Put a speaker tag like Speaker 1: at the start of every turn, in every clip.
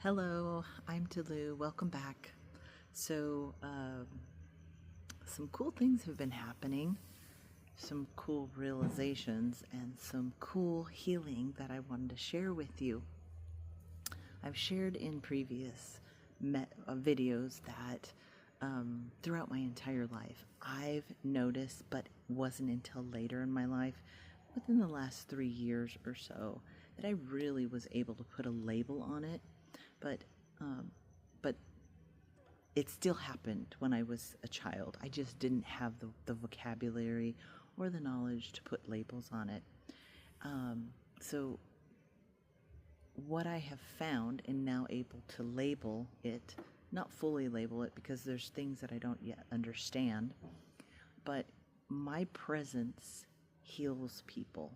Speaker 1: Hello, I'm Tulu. Welcome back. So, some cool things have been happening, some cool realizations, and some cool healing that I wanted to share with you. I've shared in previous videos that throughout my entire life, I've noticed, but wasn't until later in my life, within the last 3 years or so, that I really was able to put a label on it. But it still happened when I was a child. I just didn't have the vocabulary or the knowledge to put labels on it. So what I have found and now able to label it, not fully label it because there's things that I don't yet understand, but my presence heals people.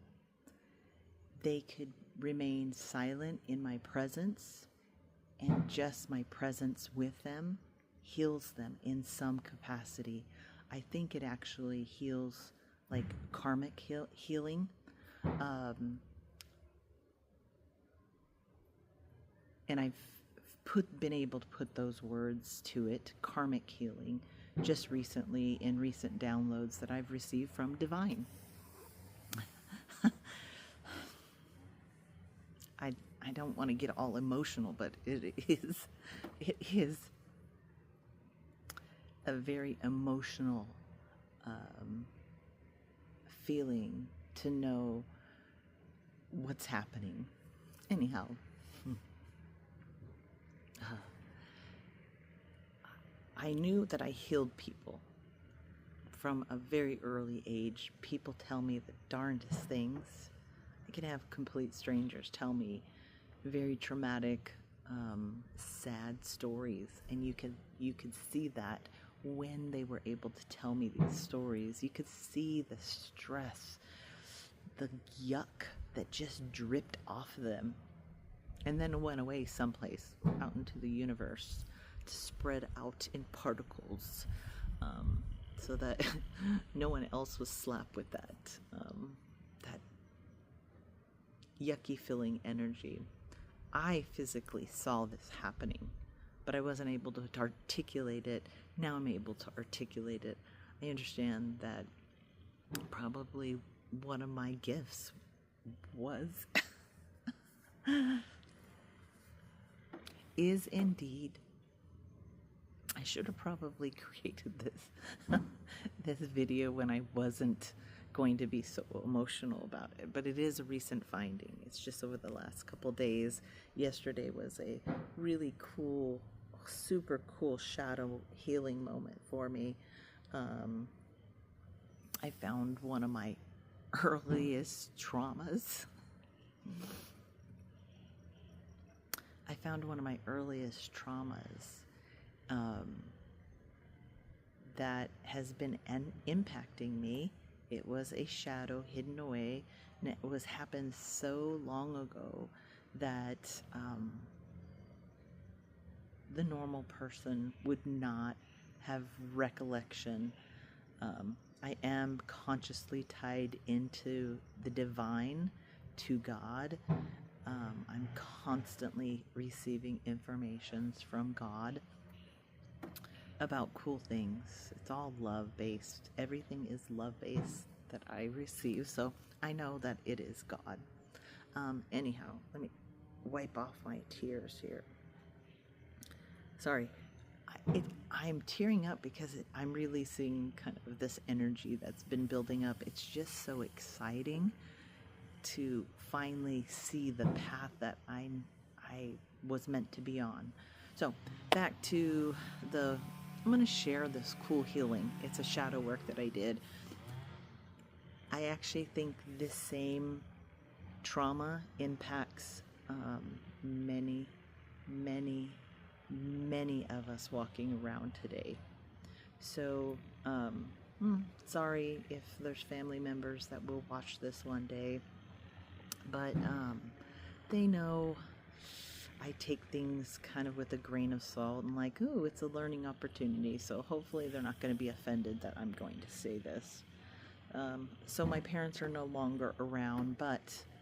Speaker 1: They could remain silent in my presence, and just my presence with them heals them in some capacity. I think it actually heals like karmic healing. And I've been able to put those words to it, karmic healing, just recently in recent downloads that I've received from Divine. I don't want to get all emotional, but it is a very emotional feeling to know what's happening. Anyhow, I knew that I healed people from a very early age. People tell me the darndest things. I can have complete strangers tell me very traumatic, sad stories, and you could see that when they were able to tell me these stories. You could see the stress, the yuck that just dripped off of them, and then went away someplace out into the universe to spread out in particles, so that no one else was slapped with that yucky filling energy. I physically saw this happening, but I wasn't able to articulate it. Now I'm able to articulate it. I understand that probably one of my gifts was is indeed, I should have probably created this this video when I wasn't going to be so emotional about it, but it is a recent finding. It's just over the last couple days. Yesterday was a really cool, super cool shadow healing moment for me. I found one of my earliest traumas. That has been impacting me. It was a shadow hidden away, and it was happened so long ago that the normal person would not have recollection. I am consciously tied into the divine, to God. I'm constantly receiving informations from God about cool things. It's all love-based. Everything is love-based that I receive, so I know that it is God. Anyhow, let me wipe off my tears here. Sorry. I'm tearing up because I'm releasing kind of this energy that's been building up. It's just so exciting to finally see the path that I was meant to be on. So back to I'm going to share this cool healing. It's a shadow work that I did. I actually think this same trauma impacts many of us walking around today. So sorry if there's family members that will watch this one day, but they know I take things kind of with a grain of salt and like, ooh, it's a learning opportunity. So hopefully they're not going to be offended that I'm going to say this. So my parents are no longer around, but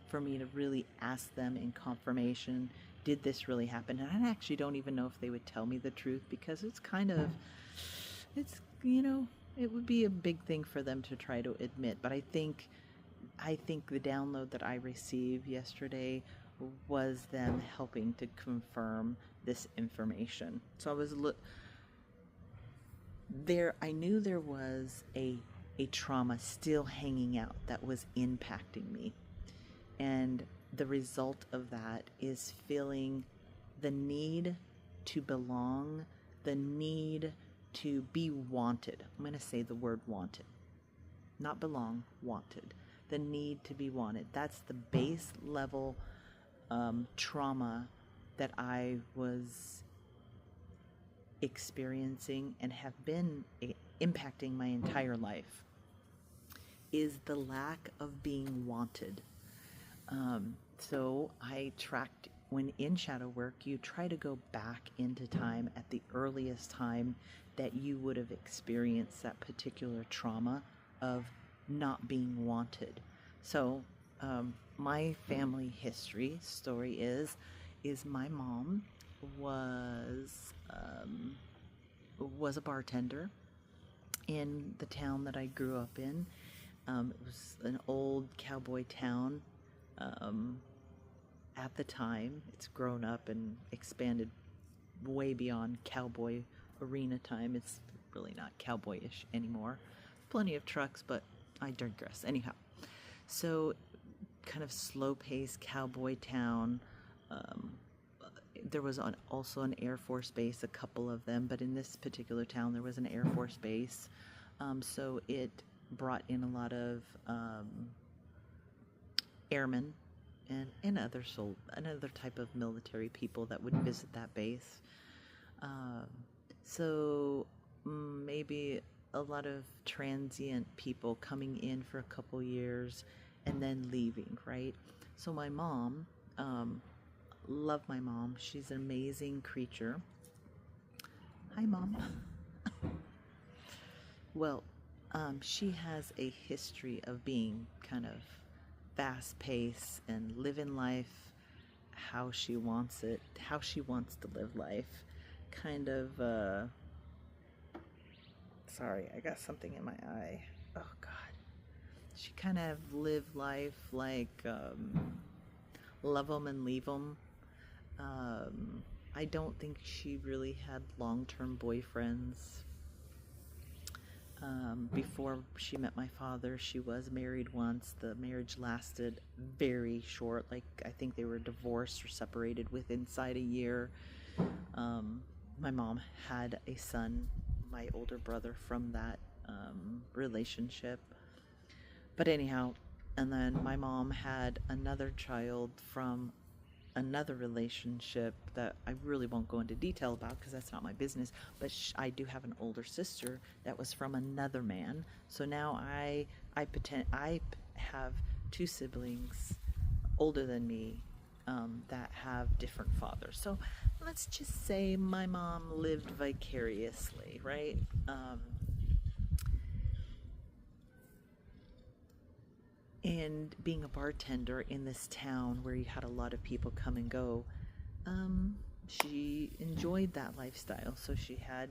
Speaker 1: for me to really ask them in confirmation, did this really happen? And I actually don't even know if they would tell me the truth, because it's kind of, it's, it would be a big thing for them to try to admit. But I think the download that I received yesterday was them helping to confirm this information. So I was there. I knew there was a trauma still hanging out that was impacting me, and the result of that is feeling the need to belong, the need to be wanted. I'm going to say the word wanted, not belong, wanted. The need to be wanted. That's the base level trauma that I was experiencing and have been impacting my entire life, is the lack of being wanted. So I tracked, when in shadow work, you try to go back into time at the earliest time that you would have experienced that particular trauma of not being wanted. So my family history story is my mom was a bartender in the town that I grew up in. It was an old cowboy town. At the time, it's grown up and expanded way beyond cowboy arena time. It's really not cowboyish anymore. Plenty of trucks, but I digress. Anyhow, so kind of slow-paced cowboy town. There was also an Air Force base, a couple of them, but in this particular town there was an Air Force base. So it brought in a lot of airmen and other type of military people that would visit that base. So maybe a lot of transient people coming in for a couple years and then leaving, right? So my mom, love my mom. She's an amazing creature. Hi, Mom. Well, she has a history of being kind of fast-paced and living life how she wants it, how she wants to live life. Kind of, sorry, I got something in my eye. Oh, God. She kind of lived life like, love them and leave them. I don't think she really had long-term boyfriends. Before she met my father, she was married once. The marriage lasted very short. Like, I think they were divorced or separated within inside a year. My mom had a son, my older brother, from that relationship. But anyhow, and then my mom had another child from another relationship that I really won't go into detail about because that's not my business, but I do have an older sister that was from another man. So now I have two siblings older than me that have different fathers. So let's just say my mom lived vicariously, right? And being a bartender in this town where you had a lot of people come and go, she enjoyed that lifestyle. So she had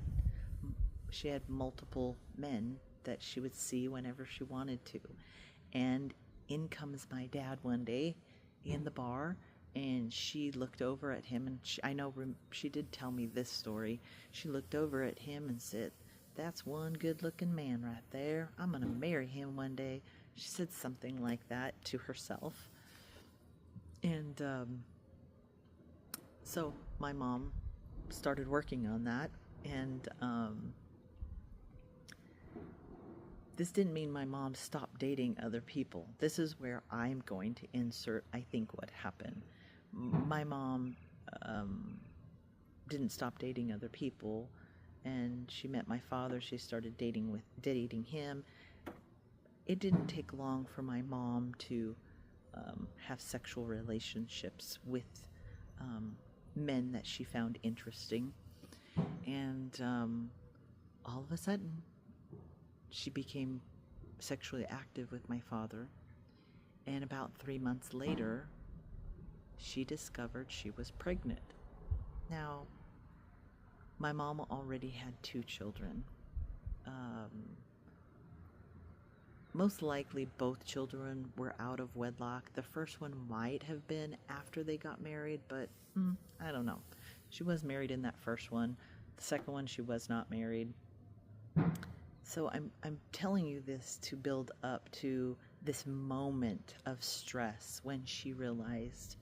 Speaker 1: multiple men that she would see whenever she wanted to. And in comes my dad one day in the bar, and she looked over at him, and she did tell me this story. She looked over at him and said, "That's one good-looking man right there. I'm gonna marry him one day." She said something like that to herself. And so my mom started working on that. And this didn't mean my mom stopped dating other people. This is where I'm going to insert, I think, what happened. My mom didn't stop dating other people. And she met my father. She started dating him. It didn't take long for my mom to have sexual relationships with men that she found interesting. And all of a sudden, she became sexually active with my father. And about 3 months later, she discovered she was pregnant. Now, my mom already had 2 children. Most likely both children were out of wedlock. The first one might have been after they got married, but I don't know. She was married in that first one. The second one, she was not married. So I'm telling you this to build up to this moment of stress when she realized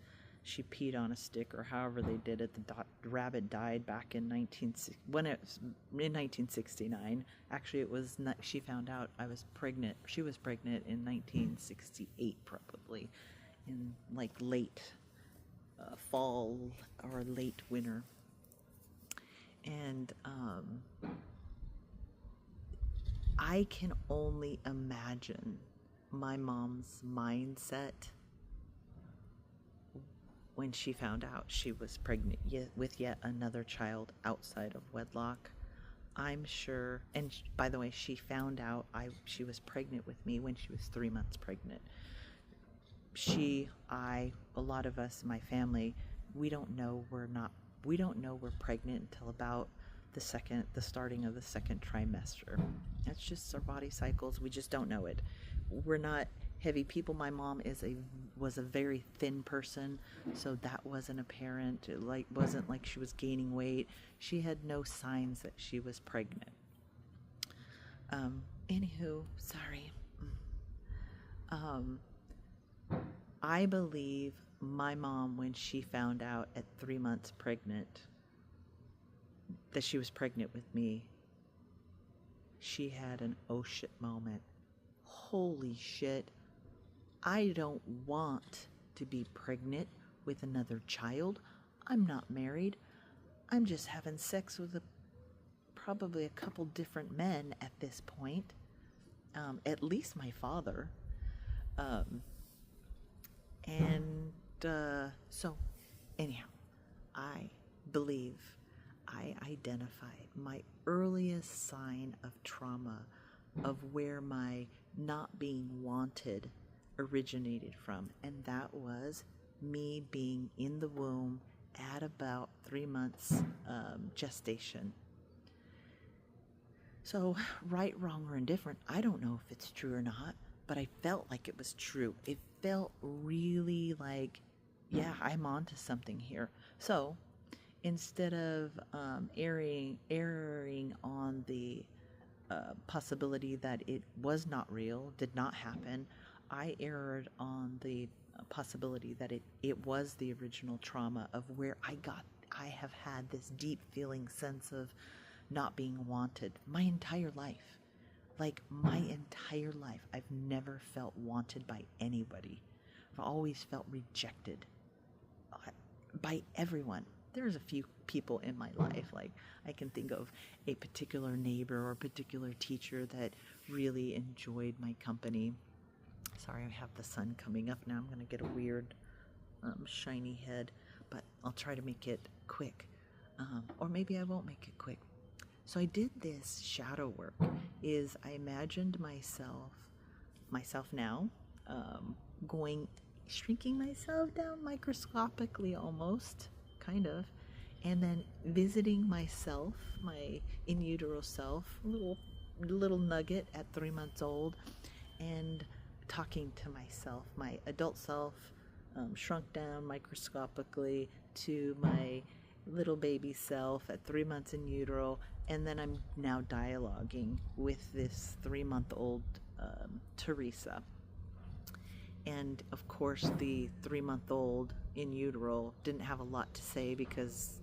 Speaker 1: she peed on a stick, or however they did it. The rabbit died back in 1969. Actually, it was not, she found out I was pregnant. She was pregnant in 1968, probably in like late fall or late winter. And I can only imagine my mom's mindset when she found out she was pregnant with yet another child outside of wedlock. I'm sure, and by the way, she found out she was pregnant with me when she was 3 months pregnant. A lot of us, my family, we don't know we're pregnant until about the starting of the second trimester. That's just our body cycles. We just don't know it. We're not heavy people. My mom was a very thin person, so that wasn't apparent. It wasn't like she was gaining weight. She had no signs that she was pregnant. Anywho, sorry. I believe my mom, when she found out at 3 months pregnant that she was pregnant with me, she had an oh shit moment. Holy shit. I don't want to be pregnant with another child. I'm not married. I'm just having sex with probably a couple different men at this point. At least my father. So anyhow, I believe I identified my earliest sign of trauma, of where my not being wanted originated from, and that was me being in the womb at about 3 months gestation. So, right, wrong, or indifferent, I don't know if it's true or not, but I felt like it was true. It felt really like, yeah, I'm onto something here. So, instead of erring on the possibility that it was not real, did not happen, I erred on the possibility that it was the original trauma of where I have had this deep feeling sense of not being wanted my entire life. Like, my entire life, I've never felt wanted by anybody. I've always felt rejected by everyone. There's a few people in my life, like I can think of a particular neighbor or a particular teacher that really enjoyed my company. Sorry, I have the sun coming up now. I'm going to get a weird shiny head, but I'll try to make it quick. Or maybe I won't make it quick. So I did this shadow work. I imagined myself now, shrinking myself down microscopically almost, kind of, and then visiting myself, my in utero self, little nugget at 3 months old, and talking to myself, my adult self, shrunk down microscopically, to my little baby self at 3 months in utero, and then I'm now dialoguing with this 3-month-old Teresa. And of course, the 3-month-old in utero didn't have a lot to say because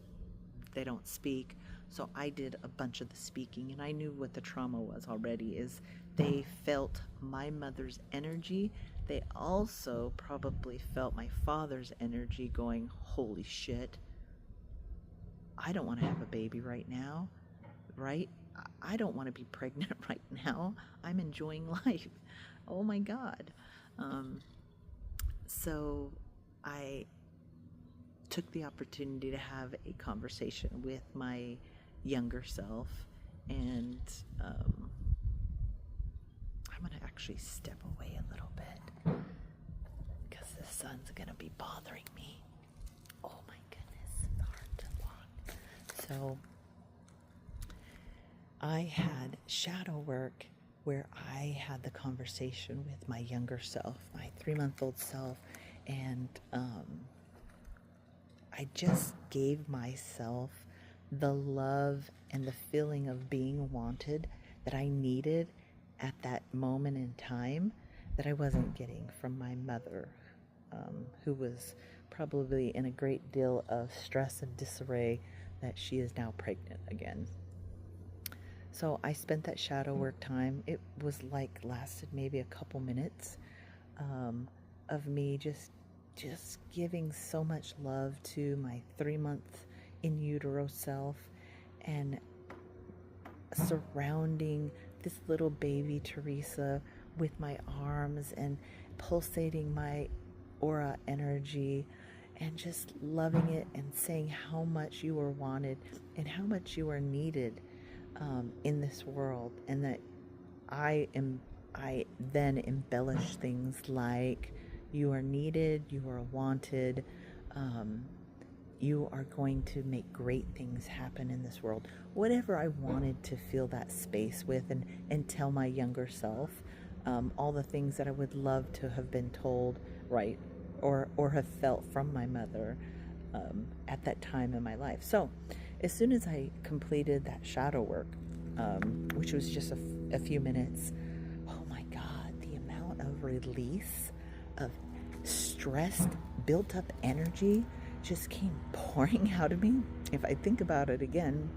Speaker 1: they don't speak. So I did a bunch of the speaking, and I knew what the trauma was already. Is they felt my mother's energy. They also probably felt my father's energy going, holy shit, I don't want to have a baby right now, right? I don't want to be pregnant right now. I'm enjoying life. Oh my God. So I took the opportunity to have a conversation with my younger self, and I'm going to actually step away a little bit because the sun's going to be bothering me. So I had shadow work where I had the conversation with my younger self, my 3-month-old self, and I just gave myself the love and the feeling of being wanted that I needed at that moment in time that I wasn't getting from my mother, who was probably in a great deal of stress and disarray that she is now pregnant again. So I spent that shadow work time. It was lasted maybe a couple minutes, of me just giving so much love to my 3-month in utero self and surrounding this little baby Teresa with my arms and pulsating my aura energy and just loving it and saying how much you are wanted and how much you are needed in this world, and that I then embellish things like you are needed, you are wanted, you are going to make great things happen in this world. Whatever I wanted to fill that space with, and tell my younger self all the things that I would love to have been told, right, or have felt from my mother at that time in my life. So as soon as I completed that shadow work, which was just a few minutes, oh my God, the amount of release of stressed, built up energy just came pouring out of me. If I think about it again,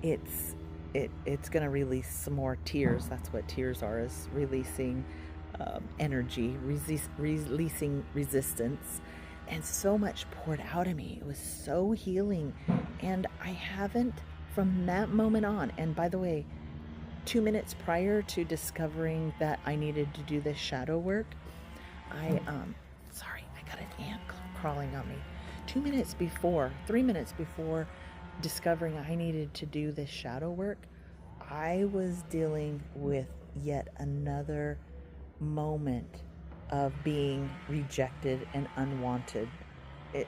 Speaker 1: it's going to release some more tears. That's what tears are, is releasing energy, releasing resistance, and so much poured out of me. It was so healing, and I haven't, from that moment on, and by the way, 2 minutes prior to discovering that I needed to do this shadow work, I got an ant crawling on me. 3 minutes before discovering I needed to do this shadow work, I was dealing with yet another moment of being rejected and unwanted.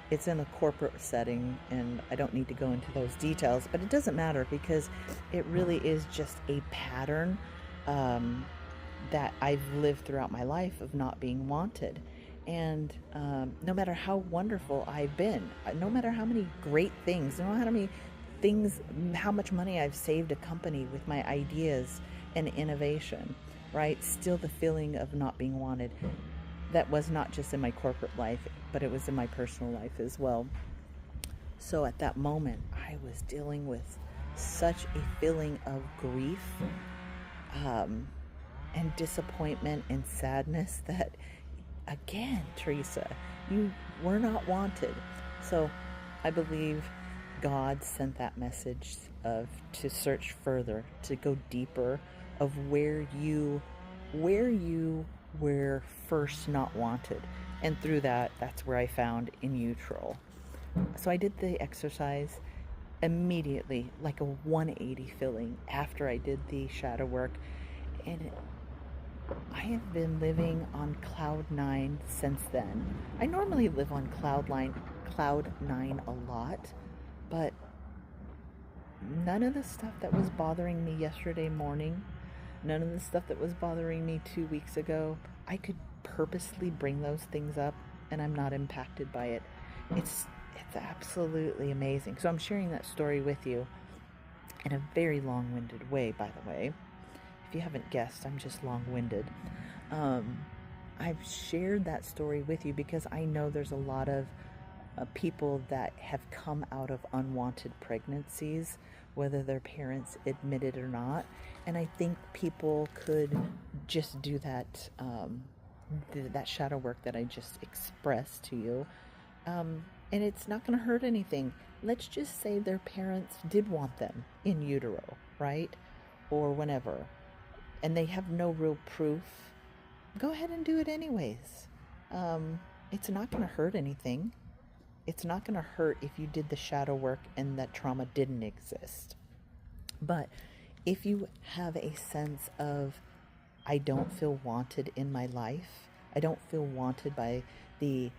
Speaker 1: It's in a corporate setting, and I don't need to go into those details, but it doesn't matter because it really is just a pattern that I've lived throughout my life of not being wanted. And no matter how wonderful I've been, no matter how many great things, no matter how many things, how much money I've saved a company with my ideas and innovation, right? Still the feeling of not being wanted. That was not just in my corporate life, but it was in my personal life as well. So at that moment, I was dealing with such a feeling of grief and disappointment and sadness that, again, Teresa, you were not wanted. So I believe God sent that message to search further, to go deeper of where you were first not wanted. And through that's where I found in utero. So I did the exercise immediately, like a 180 feeling after I did the shadow work. And I have been living on cloud 9 since then. I normally live on cloud 9 a lot, but none of the stuff that was bothering me yesterday morning, none of the stuff that was bothering me 2 weeks ago, I could purposely bring those things up and I'm not impacted by it. It's absolutely amazing. So I'm sharing that story with you in a very long-winded way, by the way. If you haven't guessed, I'm just long-winded. I've shared that story with you because I know there's a lot of people that have come out of unwanted pregnancies, whether their parents admit it or not. And I think people could just do that, that shadow work that I just expressed to you. And it's not going to hurt anything. Let's just say their parents did want them in utero, right? Or whenever. And they have no real proof. Go ahead and do it anyways. It's not going to hurt anything. It's not going to hurt if you did the shadow work and that trauma didn't exist. But if you have a sense of, I don't feel wanted in my life, I don't feel wanted by the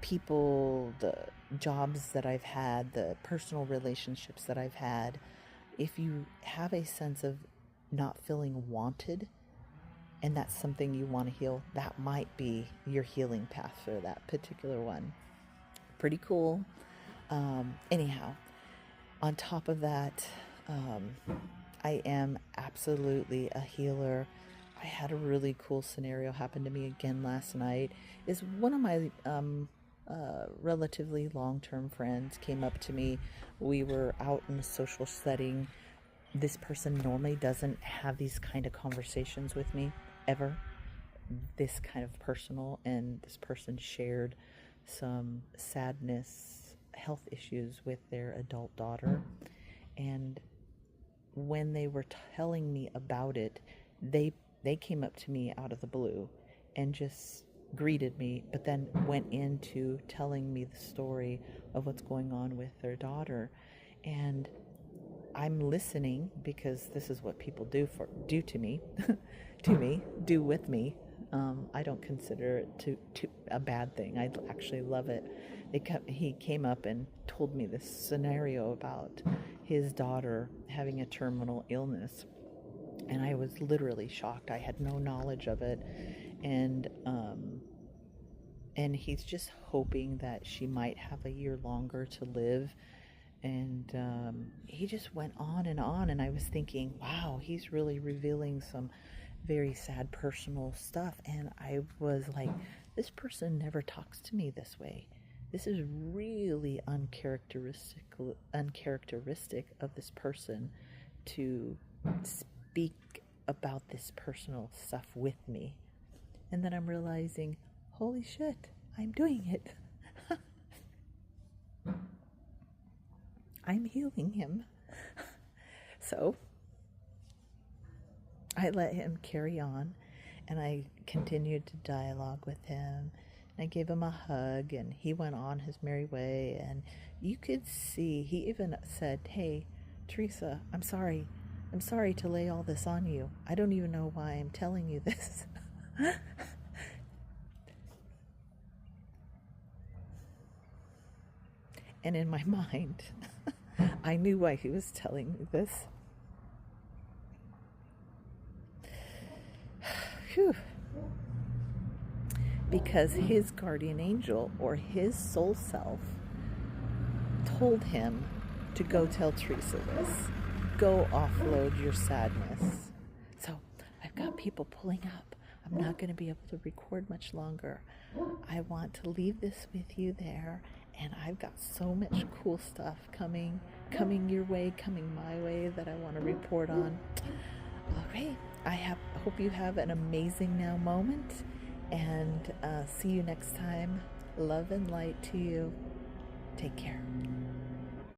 Speaker 1: people, the jobs that I've had, the personal relationships that I've had, if you have a sense of not feeling wanted, and that's something you want to heal, that might be your healing path for that particular one. Pretty cool. Anyhow, on top of that, I am absolutely a healer. I had a really cool scenario happen to me again last night. Is one of my relatively long-term friends came up to me. We were out in a social setting. This person normally doesn't have these kind of conversations with me ever, this kind of personal, and this person shared some sadness, health issues with their adult daughter. And when they were telling me about it, they came up to me out of the blue and just greeted me, but then went into telling me the story of what's going on with their daughter. And I'm listening, because this is what people do to me, do with me. I don't consider it to a bad thing. I actually love it. He came up and told me this scenario about his daughter having a terminal illness, and I was literally shocked. I had no knowledge of it, and he's just hoping that she might have a year longer to live. And he just went on, and I was thinking, wow, he's really revealing some very sad personal stuff. And I was like, this person never talks to me this way. This is really uncharacteristic of this person to speak about this personal stuff with me. And then I'm realizing, holy shit, I'm doing it. I'm healing him. So I let him carry on, and I continued to dialogue with him. I gave him a hug, and he went on his merry way. And you could see, he even said, hey, Teresa, I'm sorry to lay all this on you. I don't even know why I'm telling you this. And in my mind, I knew why he was telling me this. Whew. Because his guardian angel, or his soul self, told him to go tell Teresa this. Go offload your sadness. So I've got people pulling up. I'm not going to be able to record much longer. I want to leave this with you there. And I've got so much cool stuff coming your way, coming my way, that I want to report on. Okay, hope you have an amazing now moment, and see you next time. Love and light to you. Take care.